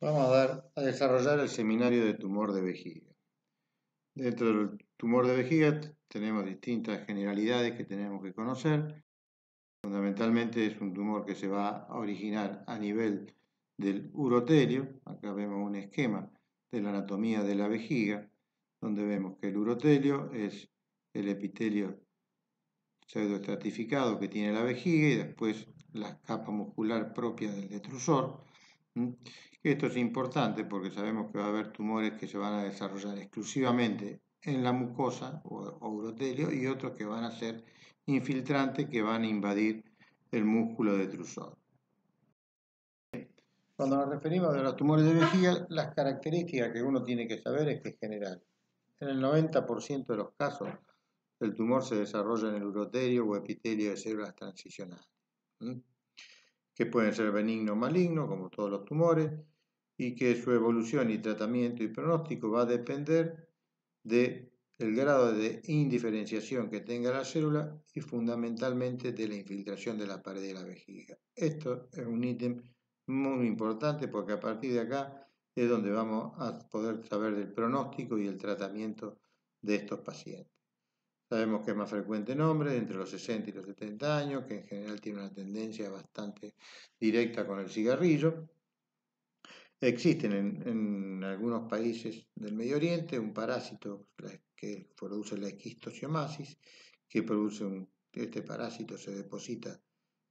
Vamos a desarrollar el seminario de tumor de vejiga. Dentro del tumor de vejiga tenemos distintas generalidades que tenemos que conocer. Fundamentalmente es un tumor que se va a originar a nivel del urotelio. Acá vemos un esquema de la anatomía de la vejiga, donde vemos que el urotelio es el epitelio pseudoestratificado que tiene la vejiga y después la capa muscular propia del detrusor. Esto es importante porque sabemos que va a haber tumores que se van a desarrollar exclusivamente en la mucosa o urotelio y otros que van a ser infiltrantes que van a invadir el músculo detrusor. Cuando nos referimos a los tumores de vejiga, las características que uno tiene que saber es que en general, en el 90% de los casos, el tumor se desarrolla en el urotelio o epitelio de células transicionales, que pueden ser benignos o malignos, como todos los tumores, y que su evolución y tratamiento y pronóstico va a depender del grado de indiferenciación que tenga la célula y fundamentalmente de la infiltración de la pared de la vejiga. Esto es un ítem muy importante porque a partir de acá es donde vamos a poder saber del pronóstico y el tratamiento de estos pacientes. Sabemos que es más frecuente en hombres entre los 60 y los 70 años, que en general tiene una tendencia bastante directa con el cigarrillo. Existen en algunos países del Medio Oriente un parásito que produce la esquistosomiasis, que este parásito se deposita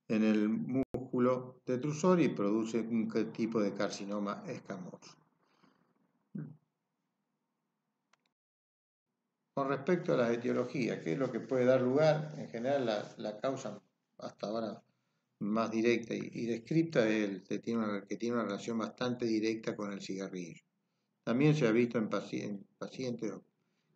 en el músculo detrusor y produce un tipo de carcinoma escamoso. Con respecto a las etiologías, ¿qué es lo que puede dar lugar? En general la causa hasta ahora más directa y descripta es el que tiene una relación bastante directa con el cigarrillo. También se ha visto en pacientes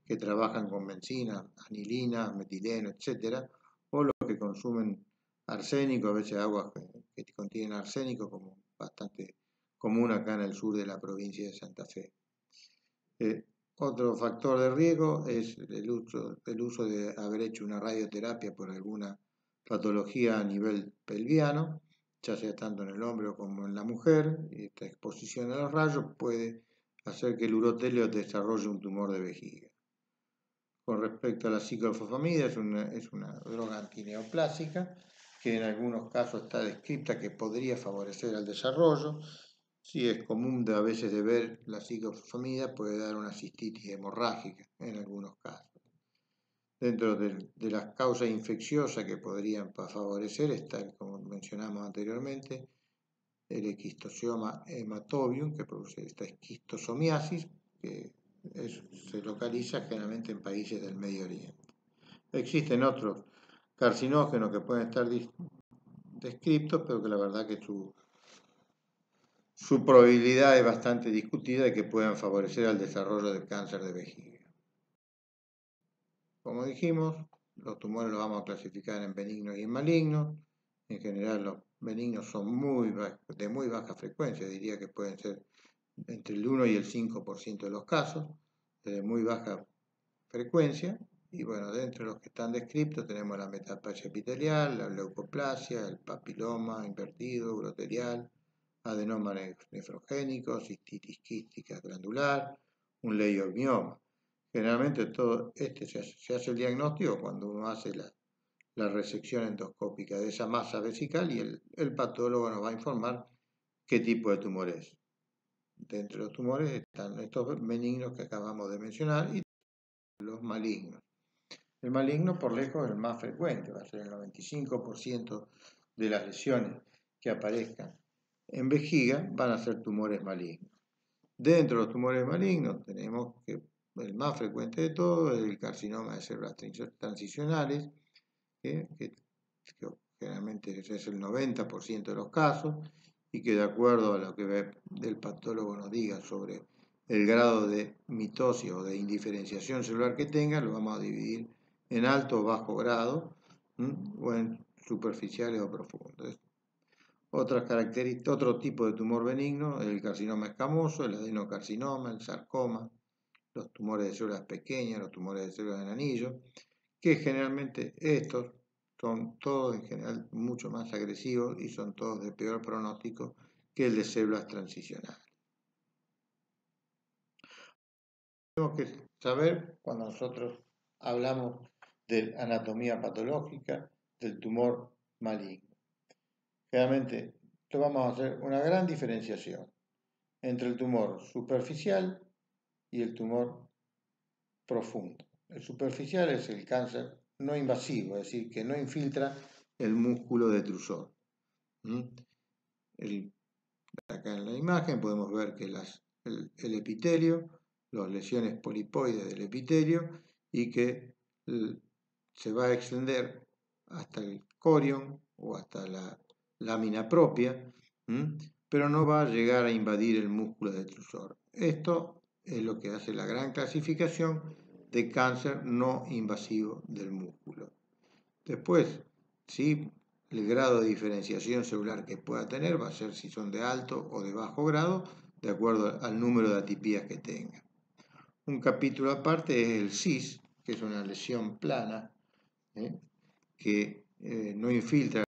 que trabajan con benzina, anilina, metileno, etc., o los que consumen arsénico, a veces aguas que contienen arsénico, como bastante común acá en el sur de la provincia de Santa Fe. Otro factor de riesgo es el uso de haber hecho una radioterapia por alguna patología a nivel pelviano, ya sea tanto en el hombre como en la mujer. Esta exposición a los rayos puede hacer que el urotelio desarrolle un tumor de vejiga. Con respecto a la ciclofosfamida, es una droga antineoplásica que en algunos casos está descrita que podría favorecer el desarrollo. Sí, es común a veces de ver la ciclofosfamida, puede dar una cistitis hemorrágica en algunos casos. Dentro de las causas infecciosas que podrían favorecer está, como mencionamos anteriormente, el esquistosomioma hematobium, que produce esta esquistosomiasis, que se localiza generalmente en países del Medio Oriente. Existen otros carcinógenos que pueden estar descritos, pero que la verdad que su probabilidad es bastante discutida de que puedan favorecer el desarrollo del cáncer de vejiga. Como dijimos, los tumores los vamos a clasificar en benignos y en malignos. En general los benignos son de muy baja frecuencia, diría que pueden ser entre el 1 y el 5% de los casos, de muy baja frecuencia. Y bueno, dentro de los que están descritos tenemos la metaplasia epitelial, la leucoplasia, el papiloma invertido, urotelial, adenoma nefrogénico, cistitis quística glandular, un leiomioma. Generalmente todo se hace el diagnóstico cuando uno hace la resección endoscópica de esa masa vesical y el patólogo nos va a informar qué tipo de tumor es. Dentro de los tumores están estos benignos que acabamos de mencionar y los malignos. El maligno por lejos es el más frecuente, va a ser el 95% de las lesiones que aparezcan en vejiga van a ser tumores malignos. Dentro de los tumores malignos tenemos que el más frecuente de todos es el carcinoma de células transicionales, que generalmente es el 90% de los casos, y que de acuerdo a lo que el patólogo nos diga sobre el grado de mitosis o de indiferenciación celular que tenga, lo vamos a dividir en alto o bajo grado, o en superficiales o profundos. Otras características, otro tipo de tumor benigno, el carcinoma escamoso, el adenocarcinoma, el sarcoma, los tumores de células pequeñas, los tumores de células de anillo, que generalmente estos son todos en general mucho más agresivos y son todos de peor pronóstico que el de células transicionales. tenemos que saber cuando nosotros hablamos de anatomía patológica del tumor maligno. Realmente vamos a hacer una gran diferenciación entre el tumor superficial y el tumor profundo. El superficial es el cáncer no invasivo, es decir, que no infiltra el músculo detrusor. Acá en la imagen podemos ver que el epitelio, las lesiones polipoides del epitelio, y que se va a extender hasta el corion o hasta la lámina propia, pero no va a llegar a invadir el músculo detrusor. Esto es lo que hace la gran clasificación de cáncer no invasivo del músculo. Después, sí, el grado de diferenciación celular que pueda tener va a ser si son de alto o de bajo grado, de acuerdo al número de atipías que tenga. Un capítulo aparte es el CIS, que es una lesión plana, que no infiltra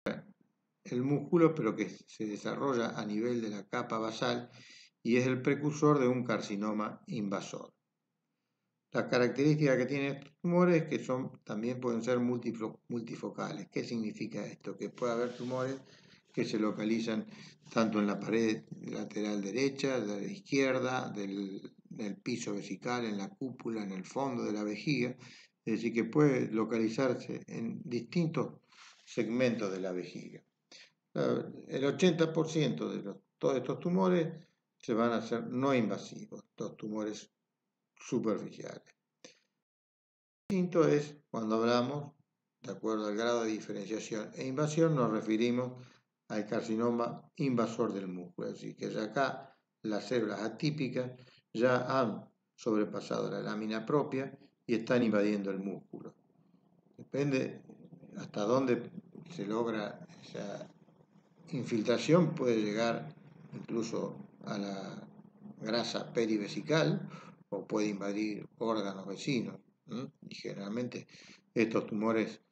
el músculo, pero que se desarrolla a nivel de la capa basal y es el precursor de un carcinoma invasor. Las características que tienen estos tumores es que también pueden ser multifocales. ¿Qué significa esto? Que puede haber tumores que se localizan tanto en la pared lateral derecha, de la izquierda, del piso vesical, en la cúpula, en el fondo de la vejiga. Es decir, que puede localizarse en distintos segmentos de la vejiga. El 80% de todos estos tumores se van a hacer no invasivos, los tumores superficiales. Distinto es cuando hablamos, de acuerdo al grado de diferenciación e invasión, nos referimos al carcinoma invasor del músculo, es decir, que ya acá las células atípicas ya han sobrepasado la lámina propia y están invadiendo el músculo. Depende hasta dónde se logra esa infiltración, puede llegar incluso a la grasa perivesical o puede invadir órganos vecinos. Y generalmente estos tumores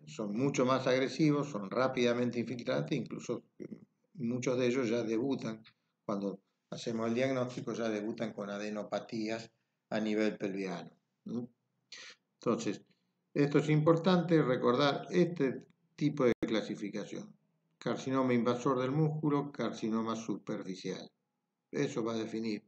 son mucho más agresivos, son rápidamente infiltrantes, incluso muchos de ellos ya debutan, cuando hacemos el diagnóstico, ya debutan con adenopatías a nivel pelviano. Entonces, esto es importante recordar este tipo de clasificación. Carcinoma invasor del músculo, carcinoma superficial. Eso va a definir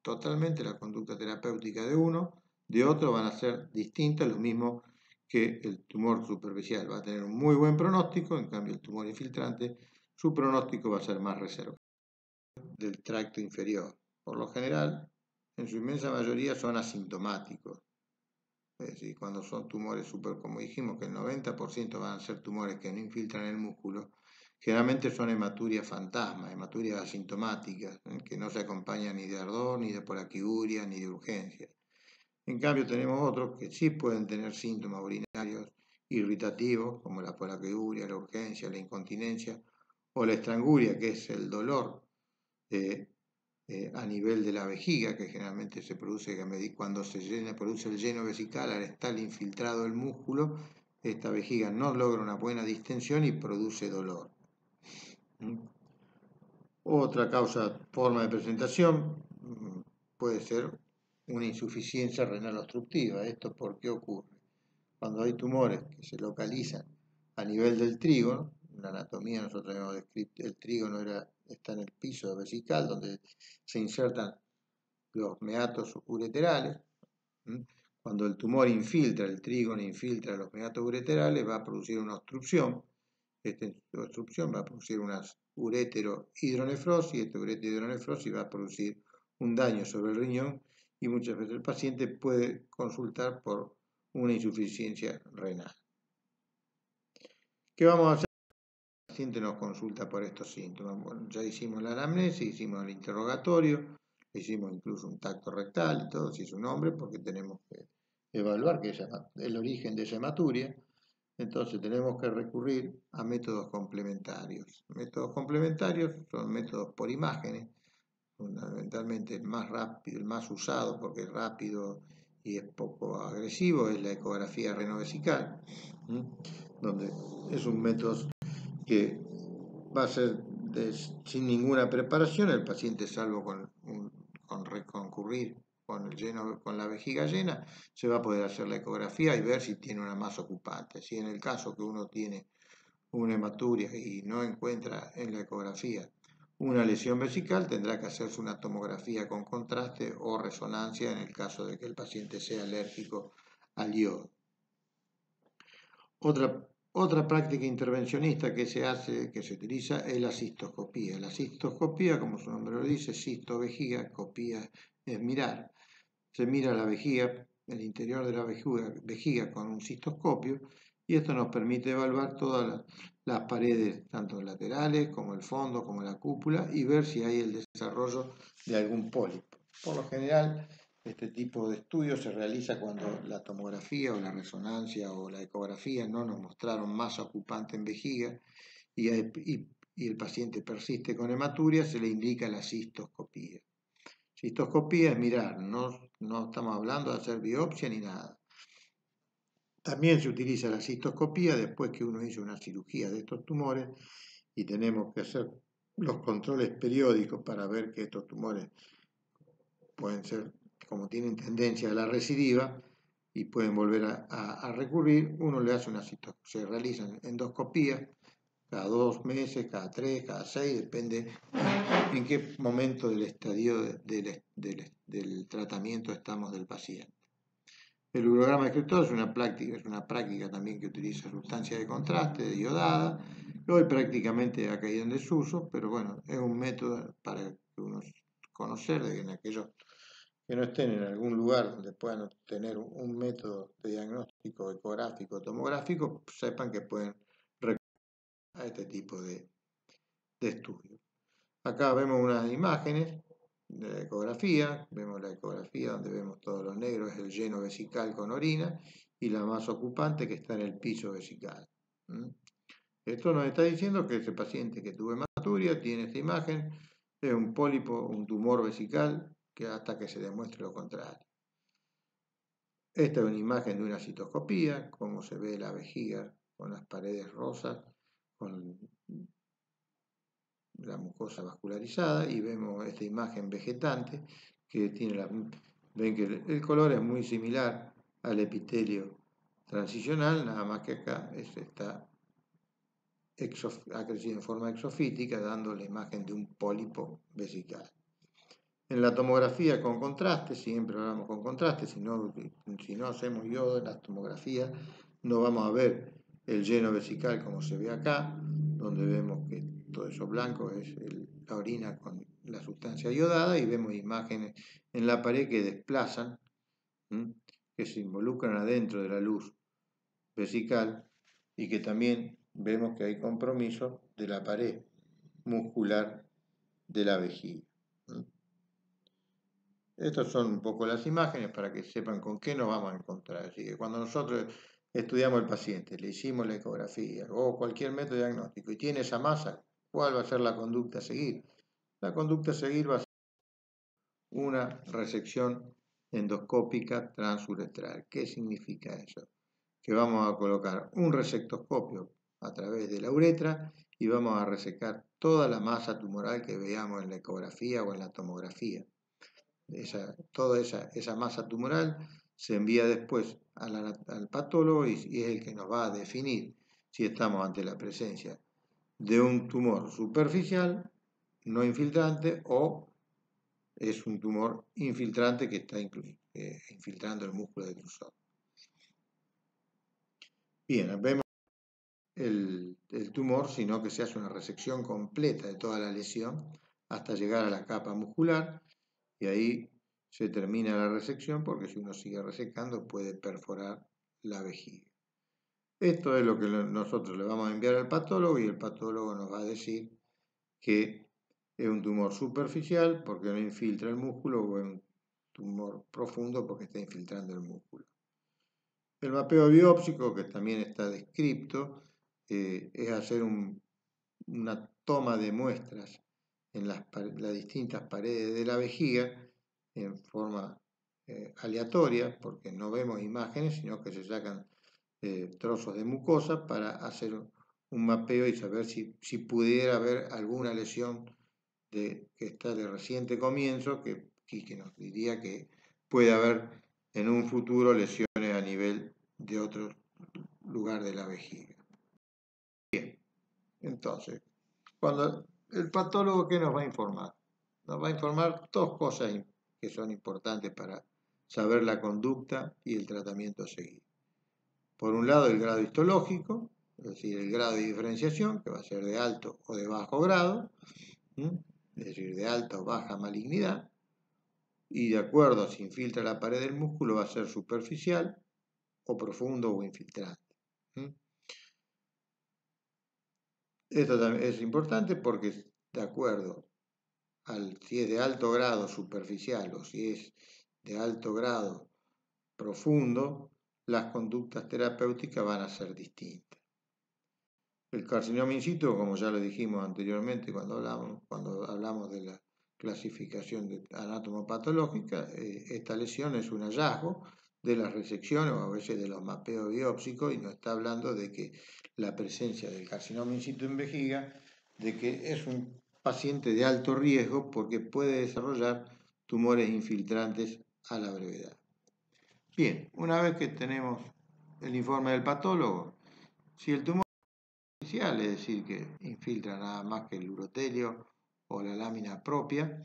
totalmente la conducta terapéutica de uno, de otro van a ser distintas, lo mismo que el tumor superficial. Va a tener un muy buen pronóstico, en cambio el tumor infiltrante, su pronóstico va a ser más reservado. Del tracto inferior. Por lo general, en su inmensa mayoría son asintomáticos. Es decir, cuando son tumores como dijimos, que el 90% van a ser tumores que no infiltran el músculo, generalmente son hematuриas fantasma, hematuриas asintomáticas, que no se acompañan ni de ardor, ni de polaquiuria, ni de urgencia. En cambio, tenemos otros que sí pueden tener síntomas urinarios irritativos, como la polaquiuria, la urgencia, la incontinencia, o la estranguria, que es el dolor a nivel de la vejiga, que generalmente se produce cuando produce el lleno vesical, al estar infiltrado el músculo, esta vejiga no logra una buena distensión y produce dolor. Otra forma de presentación puede ser una insuficiencia renal obstructiva. ¿Esto por qué ocurre? Cuando hay tumores que se localizan a nivel del trígono, en la anatomía nosotros hemos descrito, el trígono está en el piso vesical, donde se insertan los meatos ureterales. Cuando el tumor infiltra, el trígono infiltra los meatos ureterales, va a producir una obstrucción. Esta obstrucción va a producir una urétero-hidronefrosis, y esta urétero-hidronefrosis va a producir un daño sobre el riñón y muchas veces el paciente puede consultar por una insuficiencia renal. ¿Qué vamos a hacer? El paciente nos consulta por estos síntomas. Bueno, ya hicimos la anamnesis, hicimos el interrogatorio, hicimos incluso un tacto rectal y todo, si es un hombre, porque tenemos que evaluar el origen de esa hematuria. Entonces tenemos que recurrir a métodos complementarios. Métodos complementarios son métodos por imágenes, fundamentalmente el más rápido, el más usado porque es rápido y es poco agresivo, es la ecografía renovesical, donde es un método que va a ser sin ninguna preparación, el paciente salvo con concurrir con la vejiga llena, se va a poder hacer la ecografía y ver si tiene una masa ocupante. Si en el caso que uno tiene una hematuria y no encuentra en la ecografía una lesión vesical, tendrá que hacerse una tomografía con contraste o resonancia en el caso de que el paciente sea alérgico al yodo. Otra práctica intervencionista que se utiliza es la cistoscopía. La cistoscopía, como su nombre lo dice, cisto vejiga, copía es mirar. Se mira la vejiga, el interior de la vejiga con un cistoscopio, y esto nos permite evaluar todas las paredes, tanto laterales como el fondo, como la cúpula, y ver si hay el desarrollo de algún pólipo. Por lo general, este tipo de estudios se realiza cuando la tomografía o la resonancia o la ecografía no nos mostraron masa ocupante en vejiga y el paciente persiste con hematuria, se le indica la cistoscopía. Cistoscopía es mirar, no estamos hablando de hacer biopsia ni nada. También se utiliza la cistoscopía después que uno hizo una cirugía de estos tumores y tenemos que hacer los controles periódicos para ver que estos tumores pueden ser, como tienen tendencia a la recidiva y pueden volver a recurrir. Uno le hace se realizan endoscopías cada 2 meses, cada 3, cada 6, depende en qué momento del estadio del tratamiento estamos del paciente. El urograma excretor es una práctica también que utiliza sustancia de contraste, de iodada, que hoy prácticamente ha caído en desuso, pero bueno, es un método para que uno conocer de que en aquellos que no estén en algún lugar donde puedan tener un método de diagnóstico ecográfico, tomográfico, sepan que pueden recurrir a este tipo de estudios. Acá vemos unas imágenes de la ecografía, vemos la ecografía donde vemos todo lo negro, es el lleno vesical con orina, y la masa ocupante que está en el piso vesical. Esto nos está diciendo que ese paciente que tuvo hematuria tiene esta imagen, es un pólipo, un tumor vesical, que hasta que se demuestre lo contrario. Esta es una imagen de una citoscopía, cómo se ve la vejiga con las paredes rosas, con la mucosa vascularizada, y vemos esta imagen vegetante que tiene ven que el color es muy similar al epitelio transicional, nada más que acá ha crecido en forma exofítica, dando la imagen de un pólipo vesical. En la tomografía con contraste, siempre hablamos con contraste, si no hacemos yodo en la tomografía, no vamos a ver el lleno vesical como se ve acá, donde vemos que todo eso blanco es la orina con la sustancia iodada, y vemos imágenes en la pared que desplazan, que se involucran adentro de la luz vesical, y que también vemos que hay compromiso de la pared muscular de la vejiga. Estas son un poco las imágenes para que sepan con qué nos vamos a encontrar. Así que cuando nosotros estudiamos al paciente, le hicimos la ecografía o cualquier método diagnóstico y tiene esa masa, ¿cuál va a ser la conducta a seguir? La conducta a seguir va a ser una resección endoscópica transuretral. ¿Qué significa eso? Que vamos a colocar un resectoscopio a través de la uretra y vamos a resecar toda la masa tumoral que veamos en la ecografía o en la tomografía. Toda esa masa tumoral se envía después al patólogo y es el que nos va a definir si estamos ante la presencia de un tumor superficial, no infiltrante, o es un tumor infiltrante que está infiltrando el músculo detrusor. Bien, vemos el tumor, sino que se hace una resección completa de toda la lesión hasta llegar a la capa muscular, y ahí se termina la resección, porque si uno sigue resecando puede perforar la vejiga. Esto es lo que nosotros le vamos a enviar al patólogo, y el patólogo nos va a decir que es un tumor superficial porque no infiltra el músculo, o es un tumor profundo porque está infiltrando el músculo. El mapeo biópsico, que también está descrito, es hacer una toma de muestras en las distintas paredes de la vejiga en forma aleatoria, porque no vemos imágenes, sino que se sacan trozos de mucosa para hacer un mapeo y saber si pudiera haber alguna lesión que está de reciente comienzo, que nos diría que puede haber en un futuro lesiones a nivel de otro lugar de la vejiga. Bien, entonces, cuando el patólogo, ¿qué nos va a informar? Nos va a informar dos cosas que son importantes para saber la conducta y el tratamiento a seguir. Por un lado, el grado histológico, es decir, el grado de diferenciación, que va a ser de alto o de bajo grado, es decir, de alta o baja malignidad, y de acuerdo a si infiltra la pared del músculo, va a ser superficial o profundo o infiltrante. Esto también es importante porque de acuerdo si es de alto grado superficial o si es de alto grado profundo, las conductas terapéuticas van a ser distintas. El carcinoma in situ, como ya lo dijimos anteriormente cuando hablamos de la clasificación anatomopatológica, esta lesión es un hallazgo de las resecciones o a veces de los mapeos biópsicos y nos está hablando de que la presencia del carcinoma in situ en vejiga, de que es un paciente de alto riesgo porque puede desarrollar tumores infiltrantes a la brevedad. Bien, una vez que tenemos el informe del patólogo, si el tumor es superficial, es decir, que infiltra nada más que el urotelio o la lámina propia,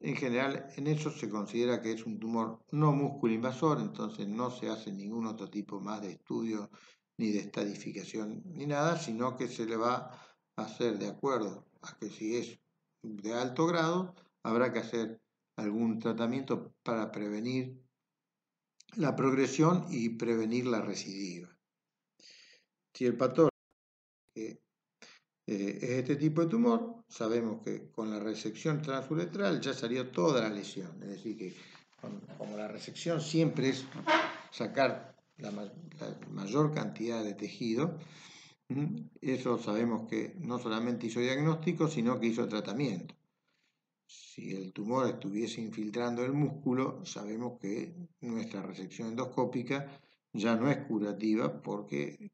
en general en eso se considera que es un tumor no músculo invasor, entonces no se hace ningún otro tipo más de estudio ni de estadificación ni nada, sino que se le va a hacer de acuerdo a que si es de alto grado, habrá que hacer algún tratamiento para prevenir la progresión y prevenir la recidiva. Si el patólogo es este tipo de tumor, sabemos que con la resección transuretral ya salió toda la lesión, es decir, que como la resección siempre es sacar la mayor cantidad de tejido, eso sabemos que no solamente hizo diagnóstico, sino que hizo tratamiento. Si el tumor estuviese infiltrando el músculo, sabemos que nuestra resección endoscópica ya no es curativa porque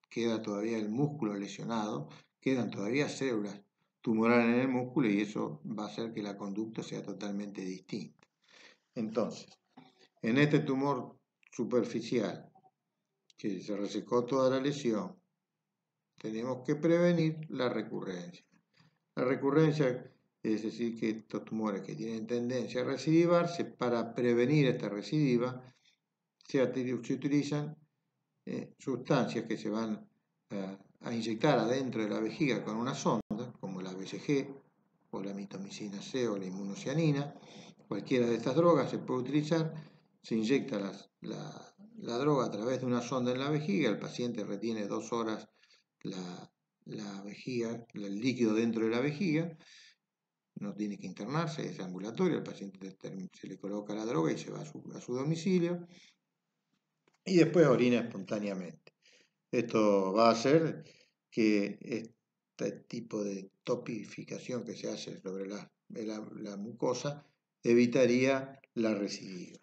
queda todavía el músculo lesionado, quedan todavía células tumorales en el músculo y eso va a hacer que la conducta sea totalmente distinta. Entonces, en este tumor superficial, que se resecó toda la lesión, tenemos que prevenir la recurrencia. La recurrencia es decir, que estos tumores que tienen tendencia a recidivarse, para prevenir esta recidiva, se utilizan sustancias que se van a inyectar adentro de la vejiga con una sonda, como la BCG o la mitomicina C o la inmunocianina. Cualquiera de estas drogas se puede utilizar, se inyecta la droga a través de una sonda en la vejiga, el paciente retiene 2 horas la vejiga, el líquido dentro de la vejiga, no tiene que internarse, es ambulatorio, el paciente se le coloca la droga y se va a su domicilio y después orina espontáneamente. Esto va a hacer que este tipo de topificación que se hace sobre la mucosa evitaría la recidiva.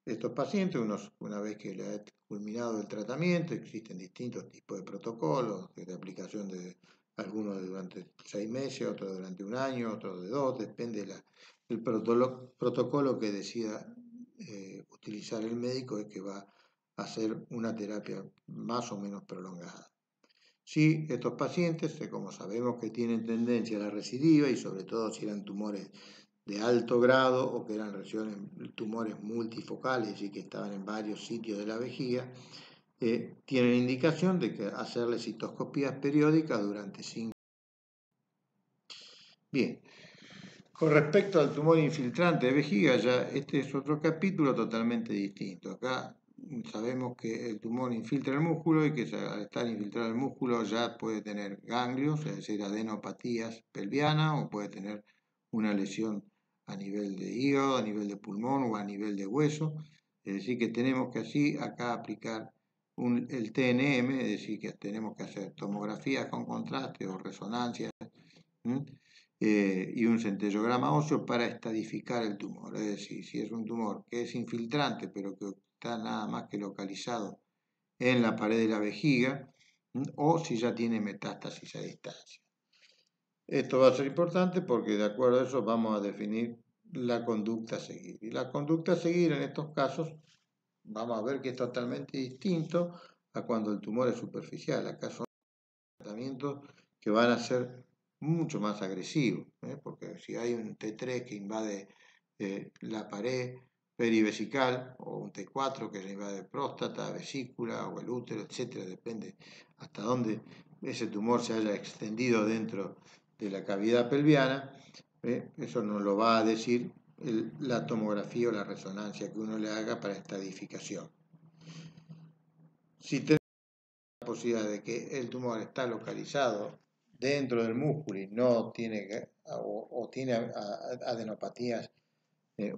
Estos pacientes, una vez que le ha culminado el tratamiento, existen distintos tipos de protocolos de aplicación de algunos durante 6 meses, otros durante 1 año, otros de 2, depende del protocolo que decida utilizar el médico, es que va a hacer una terapia más o menos prolongada. Si estos pacientes, como sabemos que tienen tendencia a la recidiva y sobre todo si eran tumores de alto grado o que eran tumores multifocales y que estaban en varios sitios de la vejiga, tienen indicación de que hacerle citoscopías periódicas durante 5 años. Bien, con respecto al tumor infiltrante de vejiga, ya este es otro capítulo totalmente distinto. Acá sabemos que el tumor infiltra el músculo y que al estar infiltrado el músculo ya puede tener ganglios, es decir, adenopatías pelvianas, o puede tener una lesión a nivel de hígado, a nivel de pulmón o a nivel de hueso. Es decir, que tenemos que así acá aplicar el TNM, es decir, que tenemos que hacer tomografías con contraste o resonancias y un centellograma óseo para estadificar el tumor. Es decir, si es un tumor que es infiltrante pero que está nada más que localizado en la pared de la vejiga, o si ya tiene metástasis a distancia. Esto va a ser importante porque de acuerdo a eso vamos a definir la conducta a seguir. Y la conducta a seguir en estos casos, vamos a ver que es totalmente distinto a cuando el tumor es superficial. Acá son tratamientos que van a ser mucho más agresivos, porque si hay un T3 que invade la pared perivesical o un T4 que invade próstata, vesícula o el útero, etcétera, depende hasta dónde ese tumor se haya extendido dentro de la cavidad pelviana, eso nos lo va a decir la tomografía o la resonancia que uno le haga para estadificación. Si tenemos la posibilidad de que el tumor está localizado dentro del músculo y no tiene o tiene adenopatías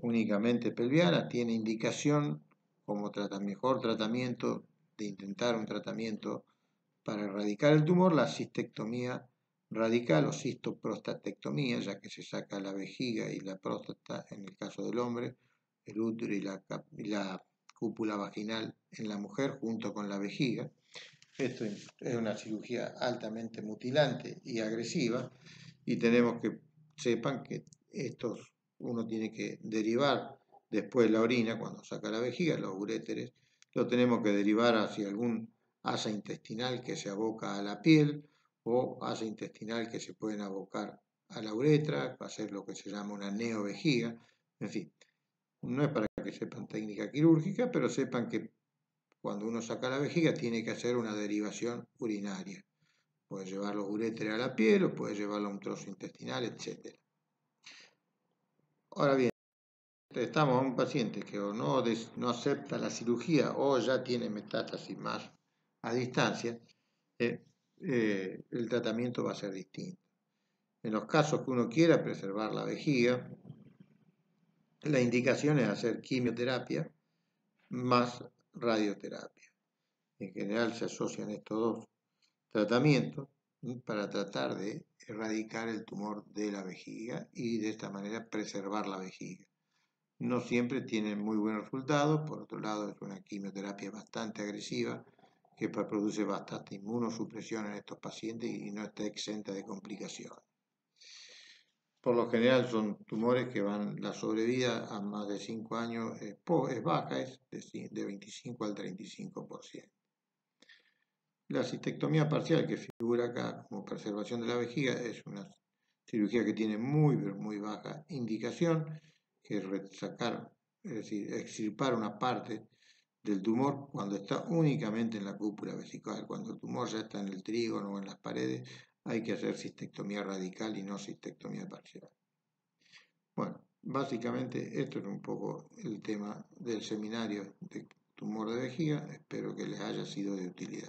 únicamente pelvianas, tiene indicación como mejor tratamiento de intentar un tratamiento para erradicar el tumor, la cistectomía radical o cistoprostatectomía, ya que se saca la vejiga y la próstata en el caso del hombre, el útero y la cúpula vaginal en la mujer junto con la vejiga. Esto es una cirugía altamente mutilante y agresiva y tenemos que sepan que uno tiene que derivar después la orina cuando saca la vejiga, los uréteres, lo tenemos que derivar hacia algún asa intestinal que se aboca a la piel o asa intestinal que se pueden abocar a la uretra, para hacer lo que se llama una neovejiga. En fin, no es para que sepan técnica quirúrgica, pero sepan que cuando uno saca la vejiga tiene que hacer una derivación urinaria. Puede llevar los uréteres a la piel o puede llevarlo a un trozo intestinal, etc. Ahora bien, estamos a un paciente que o no acepta la cirugía o ya tiene metástasis más a distancia, el tratamiento va a ser distinto. En los casos que uno quiera preservar la vejiga, la indicación es hacer quimioterapia más radioterapia. En general se asocian estos dos tratamientos para tratar de erradicar el tumor de la vejiga y de esta manera preservar la vejiga. No siempre tienen muy buenos resultados, por otro lado es una quimioterapia bastante agresiva que produce bastante inmunosupresión en estos pacientes y no está exenta de complicaciones. Por lo general son tumores que la sobrevida a más de 5 años es baja, es de 25 al 35%. La cistectomía parcial que figura acá como preservación de la vejiga es una cirugía que tiene muy baja indicación, que es sacar, es decir, extirpar una parte del tumor cuando está únicamente en la cúpula vesical. Cuando el tumor ya está en el trígono o en las paredes, hay que hacer cistectomía radical y no cistectomía parcial. Bueno, básicamente esto es un poco el tema del seminario de tumor de vejiga. Espero que les haya sido de utilidad.